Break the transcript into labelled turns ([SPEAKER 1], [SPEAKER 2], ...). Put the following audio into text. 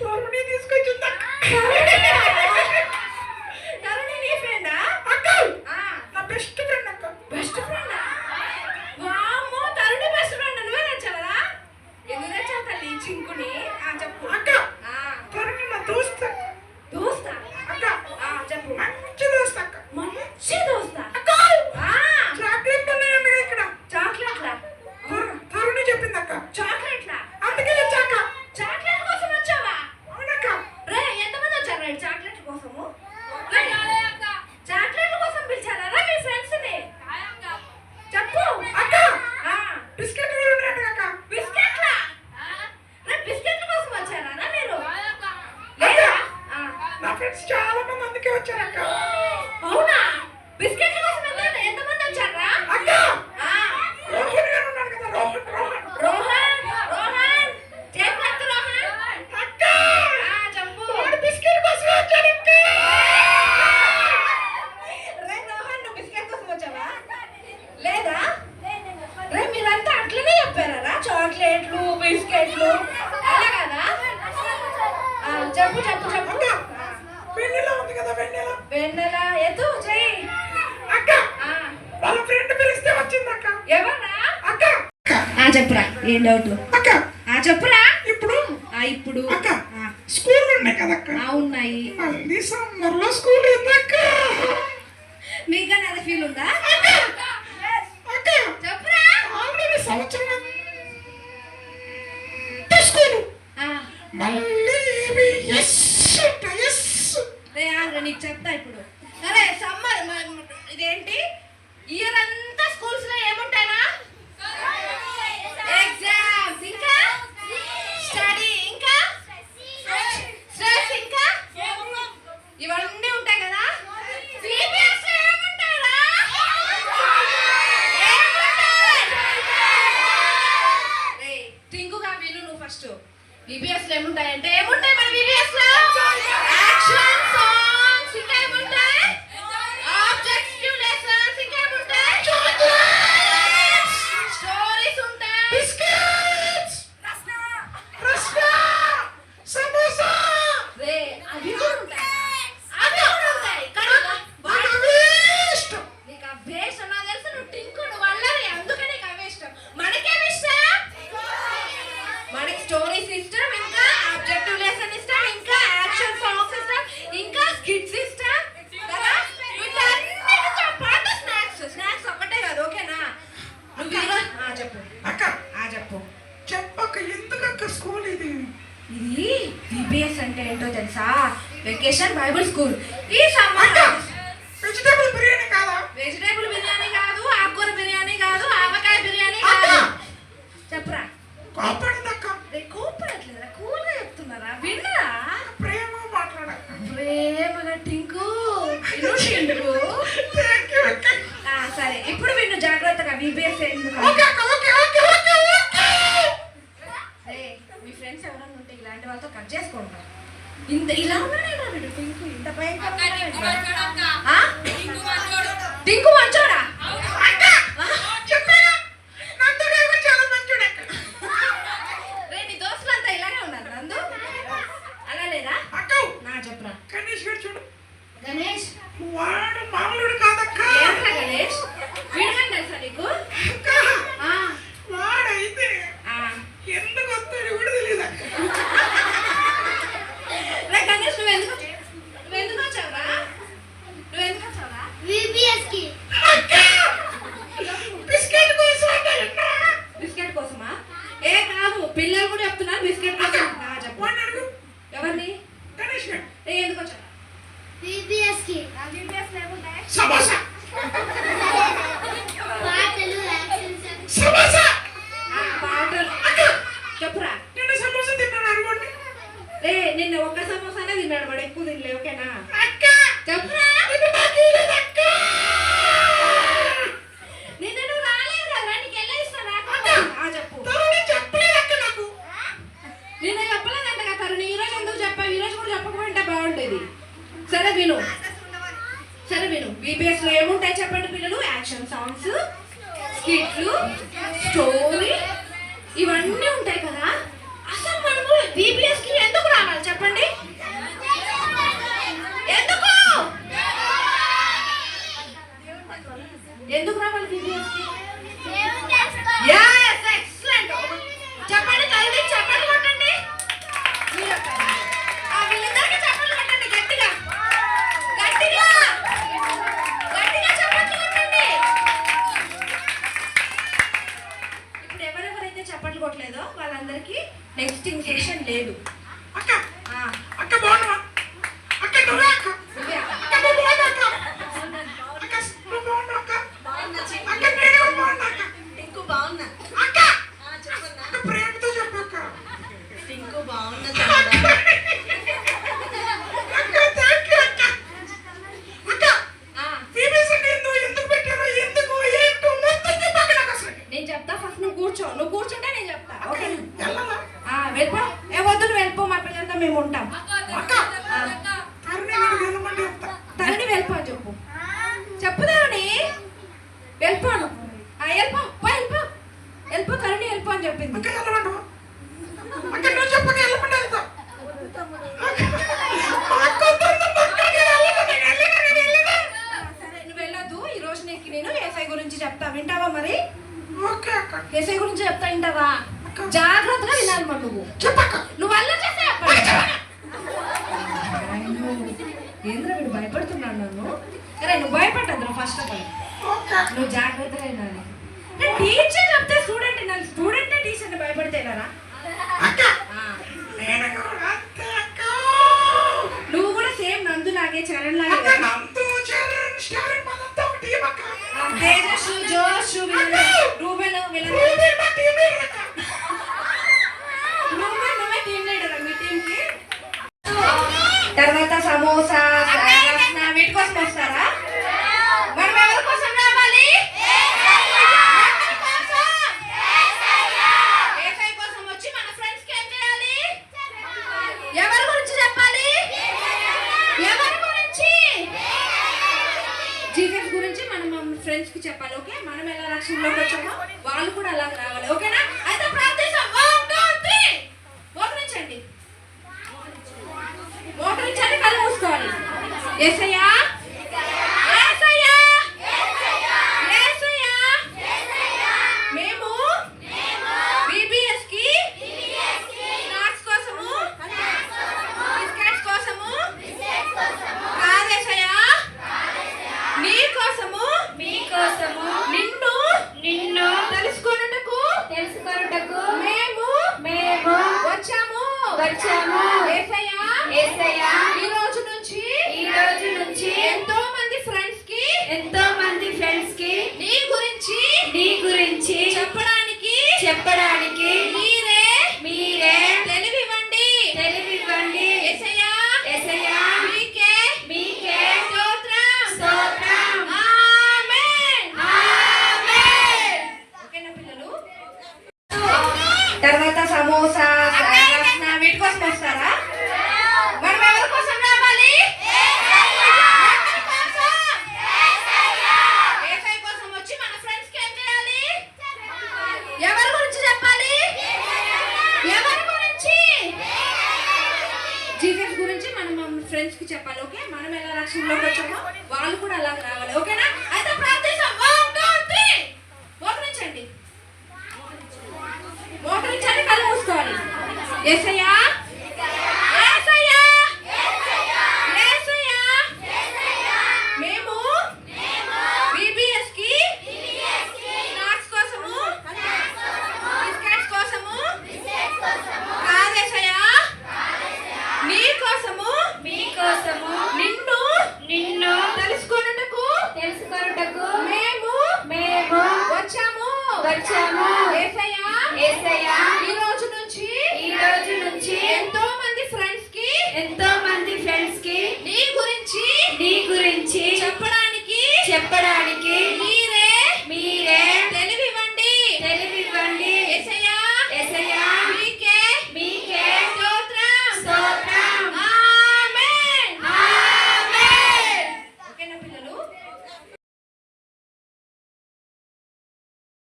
[SPEAKER 1] తరుణి తీసుకొచ్చింది అక్క.
[SPEAKER 2] తరుణి నీ ఫ్రెండా?
[SPEAKER 1] అక్క నా బెస్ట్ ఫ్రెండ్ అక్క.
[SPEAKER 2] బెస్ట్ ఫ్రెండా? వామ్మో, తరుణి బెస్ట్ ఫ్రెండ్ నువ్వే నచ్చావా? ఎందుకు నచ్చావు తల్లి చింకుని? చెప్పు
[SPEAKER 1] అక్క. తరుణి నా దోస్త్.
[SPEAKER 2] దోస్తా?
[SPEAKER 1] అక్క
[SPEAKER 2] చెప్పు.
[SPEAKER 1] మంచి దోస్త్ అక్క.
[SPEAKER 2] మంచి దోస్తా?
[SPEAKER 1] అక్క చాక్లెట్ ఉన్నాయండి ఇక్కడ.
[SPEAKER 2] చాక్లెట్లా?
[SPEAKER 1] తరుణి చెప్పింది అక్క.
[SPEAKER 2] చాక్లెట్లా?
[SPEAKER 1] అందుకే వచ్చాక.
[SPEAKER 2] చాక్లెట్ కోసం వచ్చావా?
[SPEAKER 1] అవునక్క.
[SPEAKER 2] రే ఎంతమంది వచ్చారు రైట్ చాక్లెట్ కోసము? చాక్లెట్ కోసం పిలిచారా మీ ఫ్రెండ్స్ ని? చెప్పు
[SPEAKER 1] అక్క బిస్కెట్ కూడా ఉన్నాయండి అక్క.
[SPEAKER 2] బిస్కెట్లా? రే బిస్కెట్ల కోసం వచ్చారా మీరు? లేదా
[SPEAKER 1] నా ఫ్రెండ్స్ చాలా మంది అందుకే వచ్చారక్క.
[SPEAKER 2] అవునా? బిస్కెట్ల కోసం ఎంతమంది వచ్చారా?
[SPEAKER 1] అక్క రోహన్ గారు ఉన్నారు కదా. రోహన్
[SPEAKER 2] రోహన్ చేపట్టు రోహన్.
[SPEAKER 1] అక్క
[SPEAKER 2] చెప్పు.
[SPEAKER 1] వాడు బిస్కెట్ కోసం వచ్చాడంట.
[SPEAKER 2] రే రోహన్ నువ్వు బిస్కెట్ కోసం వచ్చావా? లేదా? రే మీరంతా అట్లనే చెప్పారా? చాక్లెట్లు బిస్కెట్లు అలా కదా? చెప్పు చెప్పు చెప్పు.
[SPEAKER 1] వెన్నెల ఉంది కదా.
[SPEAKER 2] వెన్నెల ఎత్తు చెయ్యి.
[SPEAKER 1] అక్క వాళ్ళ ఫ్రెండ్ పిలిస్తే వచ్చింది అక్క.
[SPEAKER 2] ఎవరా?
[SPEAKER 1] అక్క
[SPEAKER 2] చెప్పురా ఏం డౌట్?
[SPEAKER 1] అక్క
[SPEAKER 2] చెప్పురా.
[SPEAKER 1] ఇప్పుడు
[SPEAKER 2] ఇప్పుడు
[SPEAKER 1] అక్క స్కూల్ ఉన్నాయి కదా అక్క.
[SPEAKER 2] ఉన్నాయి.
[SPEAKER 1] మళ్ళీ సమ్మర్ లో స్కూల్ ఉంది అక్క.
[SPEAKER 2] మీకన్నా అది ఫీల్ ఉందా?
[SPEAKER 1] అక్క
[SPEAKER 2] చెప్పురా.
[SPEAKER 1] ఆల్రెడీ సంవత్సరం స్కూల్ మళ్ళీ
[SPEAKER 2] నీకు చెప్తా ఇప్పుడు. అరే సమ్మర్ ఇదేంటి ఇయర్ అంతా స్కూల్స్ లో ఏముంటాయినా? ఎగ్జామ్స్, ఇంకా స్టడీ, ఇంకా స్ట్రెస్, ఇంకా ఇవన్నీ ఉంటాయి కదా. CBS లో ఏముంటాయిరా? టింకుగా విను నువ్వు ఫస్ట్. VBS లో ఏముంటాయంటే ఏముంటాయి మన VBS లో? యాక్షన్ సాంగ్స్, ఇంకా ఏముంటాయి? ఆబ్జెక్టివ్ లెసన్స్, ఇంకా ఏముంటాయి? స్టోరీస్ ఉంటాయి.
[SPEAKER 1] బిస్కెట్స్ సమోసా
[SPEAKER 2] రే అవి కూడా ఉంటాయి. అవి కూడా ఉంటాయి. కానీ
[SPEAKER 1] ఇష్టం.
[SPEAKER 2] నీకు అవే ఇష్టం. నాకు తెలుసు నువ్వు టింకు నువ్వు అల్లరి, అందుకే నీకు అవే ఇష్టం. మనకేమి ఇష్టం? మనకి స్టోరీస్ ఇష్టం, ఇంకా ఆబ్జెక్టివ్ లెసన్ ఇష్టం, ఇంకా యాక్షన్ సాంగ్స్ ఇష్టం, ఇంకా స్కిట్స్ ఇష్టం కదా. వీటన్నిటితో పాటు స్నాక్స్ ఒక్కటే కాదు. ఓకేనా? నువ్వు చెప్పు
[SPEAKER 1] అక్క
[SPEAKER 2] చెప్పు.
[SPEAKER 1] చెప్పక్క ఎందుకక్క స్కూల్ ఇది?
[SPEAKER 2] ఇది VBS అంటే ఏంటో తెలుసా? Vacation Bible school. ఈ సమ్మర్
[SPEAKER 1] వెజిటేబుల్ బిర్యానీ కాదా?
[SPEAKER 2] వెజిటేబుల్ బిర్యానీ కాదు, ఆకుకూర బిర్యానీ కాదు, ఆవకాయ బిర్యానీ కాదు. చెప్పురా.
[SPEAKER 1] కాపాడదక్క.
[SPEAKER 2] కోపడట్లేదా? కూల్గా చెప్తున్నారా? విన్నరా?
[SPEAKER 1] ప్రేమ మాట్లాడక్క.
[SPEAKER 2] ప్రేమగా టింకు టింకు. సరే ఇప్పుడు విన్ను జాగ్రత్తగా. VBS ఎందుకు? మీ ఫ్రెండ్స్ ఎవరన్నా ఉంటే ఇలాంటి వాళ్ళతో కట్ చేసుకుంటారు. ఇలా ఉన్నాడు వీడు టింకు. ఇంత టింకు మంచోడా? రే నీ దోస్తులంతా ఇలాగే ఉన్నారు నందు. అలా లేదా? చెప్పురా.
[SPEAKER 1] గణేష్ గారు చూడు.
[SPEAKER 2] గణేష్
[SPEAKER 1] వాడు మామూలుడు కాదక్క.
[SPEAKER 2] ఏంట్రా గణేష్? వీడికని తెలుసా నీకు?
[SPEAKER 1] వాడైతే ఎందుకు వస్తాడు కూడా తెలియదు అక్క.
[SPEAKER 2] రే గణేష్ నువ్వెందుకు వచ్చావురా?
[SPEAKER 3] VBS కి
[SPEAKER 1] బిస్కెట్ కోసం.
[SPEAKER 2] బిస్కెట్ కోసమా? కాదు పిల్లలు కూడా చెప్తున్నారు బిస్కెట్ కోసం. చెప్పు. ఎవరిని?
[SPEAKER 1] గణేష్ గారు
[SPEAKER 2] ఎందుకు వచ్చారా?
[SPEAKER 3] VBS కి
[SPEAKER 2] VBS లో ఏముంటాయి?
[SPEAKER 1] సమోసా
[SPEAKER 3] పాటలు, యాక్షన్స్.
[SPEAKER 1] సమోసా
[SPEAKER 2] పాటలు. చెప్పురా.
[SPEAKER 1] నేను సమోసా తిన్నాను అనుకోండి.
[SPEAKER 2] నిన్న ఒక్క సమోసానే తిన్నాడు వాడు, ఎక్కువ తినలే. ఓకేనా?
[SPEAKER 1] అక్క
[SPEAKER 2] చెప్పురా. నిన్న నువ్వు రాలేదు కదా, నీకు ఎలా ఇస్తాను? చెప్పు.
[SPEAKER 1] చెప్పలేదక్క నాకు.
[SPEAKER 2] నిన్న చెప్పలేదంట కదా తరుణ్. ఈరోజు ఎందుకు చెప్పావు? ఈరోజు కూడా చెప్పకపోయింటే బాగుంటుంది. సరే విను. VBS లో ఏముంటాయి చెప్పండి పిల్లలు? యాక్షన్ సాంగ్స్, స్కిట్లు, స్టోరీ ఇవన్నీ ఉంటాయి కదా. ఉందో వాళ్ళందరికీ ఎక్స్టింక్షన్ లేదు.
[SPEAKER 1] అక్క
[SPEAKER 2] ఆ,
[SPEAKER 1] అక్క బాగున్నావా అక్క నువ్వే అక్క
[SPEAKER 2] నువ్వే అక్క.
[SPEAKER 1] అక్క నువ్వు బాగున్నావు అక్క అక్క నువ్వు బాగున్నావు అక్క అక్క నేను కూడా బాగున్నా అక్క
[SPEAKER 4] టింకు బాగున్నా
[SPEAKER 1] అక్క
[SPEAKER 4] చెప్పన్నా
[SPEAKER 1] అక్క ప్రేమతో చెప్పు అక్క
[SPEAKER 4] టింకు బాగున్నా తమ్ముడా
[SPEAKER 1] అక్క థ్యాంక్ యూ అక్క అక్క
[SPEAKER 2] ఆ,
[SPEAKER 1] బీబీసీ ఎందుకు పెట్టారో ఎందుకు ఏంటో మొత్తం చెప్పాక నాకు అసలు
[SPEAKER 2] నేను చెప్తా, ఫస్ట్ నువ్వు కూర్చో. నువ్వు కూర్చుంటే నేను చెప్తా, ఓకేనా?
[SPEAKER 1] వెళ్ళాలా
[SPEAKER 2] వెళ్ళిపో. ఏ వద్దు, నువ్వు వెళ్ళిపో, మా పిల్లలతో మేము ఉంటాం.
[SPEAKER 1] అక్క కరుణ నేను వెళ్ళమంటే చెప్తా
[SPEAKER 2] తరుణి వెళ్ళిపో అని చెప్పు. చెప్పు తరుణి, వెళ్ళిపోను. వెళ్ళిపో, వెళ్ళిపో, వెళ్ళిపో తరుణి, వెళ్ళిపో అని చెప్పింది.
[SPEAKER 1] అక్క వెళ్ళమంటావా అక్క నువ్వు చెప్పక వెళ్ళమంటే వెళ్తా అక్క
[SPEAKER 2] సరే, నువ్వు వెళ్ళొద్దు. ఈ రోజు నీకు నేను ఏసఐ గురించి చెప్తా, వింటావా? మరి
[SPEAKER 1] ఓకే అక్క
[SPEAKER 2] ఏసఐ గురించి చెప్తా, వింటావా? జాగ్రత్తగా వినాలి. మరి
[SPEAKER 1] చెప్పక్క
[SPEAKER 2] నువ్వు అల్ల చేసే ఏంద్ర వీడు భయపడుతున్నాడు నన్ను. అరే నువ్వు భయపడ్డా ఫస్ట్ ఆఫ్ ఆల్.
[SPEAKER 1] ఓకే
[SPEAKER 2] నువ్వు జాగ్రత్తగా వినాలి. టీచర్ చెప్తే స్టూడెంట్ వినాలి. స్టూడెంట్ టీచర్ని భయపడితేనారా?
[SPEAKER 1] అక్క నేను కూడా అంతే అక్క
[SPEAKER 2] నువ్వు కూడా సేమ్ నందులాగే చరణ్
[SPEAKER 1] అక్క
[SPEAKER 2] లాగే
[SPEAKER 1] నందు చరణ్ స్టాలిన్ మనంతా ఒక టీం అక్క
[SPEAKER 2] తేజస్సు, జోషు, రూబెన్ వీళ్ళందరూ
[SPEAKER 1] నువ్వే మా టీం లీడర్ అక్క
[SPEAKER 2] నువ్వే టీం లీడర్ మీ టీంకి. తర్వాత సమోసా, రస్న వీటి కోసం వస్తారా? మనం ఎవరి కోసం రావాలి? ఏసై కోసం వచ్చి మన ఫ్రెండ్స్ కి ఏం చేయాలి? ఎవరి గురించి చెప్పాలి? ఎవరి గురించి? జీసస్ గురించి మనం మన ఫ్రెండ్స్ కి చెప్పాలి. ఓకే, మనం ఎలా లక్ష్యంలోకి వచ్చామో వాళ్ళు కూడా అలాగే రావాలి. ఓకేనా? అయితే ప్రార్థిస్తాం. 1 2 3 మోకరించండి. మోకరించండి, కళ్ళు మూసుకోవాలి. యేసయ్యా, యేసయ్యా, యేసయ్యా, మేము BBS కి స్నాక్స్ కోసము, బిస్కెట్స్ కోసము కాదేసయ్యా, నీ కోసము, నిన్ను తెలుసుకొనుటకు మేము వచ్చాము. యేసయ్యా, ఈ రోజు నుంచి ఎంతో మంది ఫ్రెండ్స్ కి నీ గురించి చెప్పడానికి మీరే తెలివివ్వండి. యేసయ్యా, మీకే స్తోత్రం. ఆమేన్. ఓకేనా పిల్లలు? తర్వాత సమోసా, రస్న వీటి కోసం వస్తారా? మనం ఎవరి కోసం రావాలి? ఏసై కోసం వచ్చి మన ఫ్రెండ్స్ కి ఏం చేయాలి? ఎవరి గురించి చెప్పాలి? ఎవరి గురించి? జీసస్ గురించి మనం మన ఫ్రెండ్స్ కి చెప్పాలి. ఓకే, మనం ఎలా లక్ష్యంలోకి వచ్చామో వాళ్ళు కూడా అలాగే రావాలి. ఓకేనా? అయితే ప్రార్థిస్తాం. 1 2 3 మోకరించండి. కళ్ళు మూసుకోవాలి. యేసయ్యా,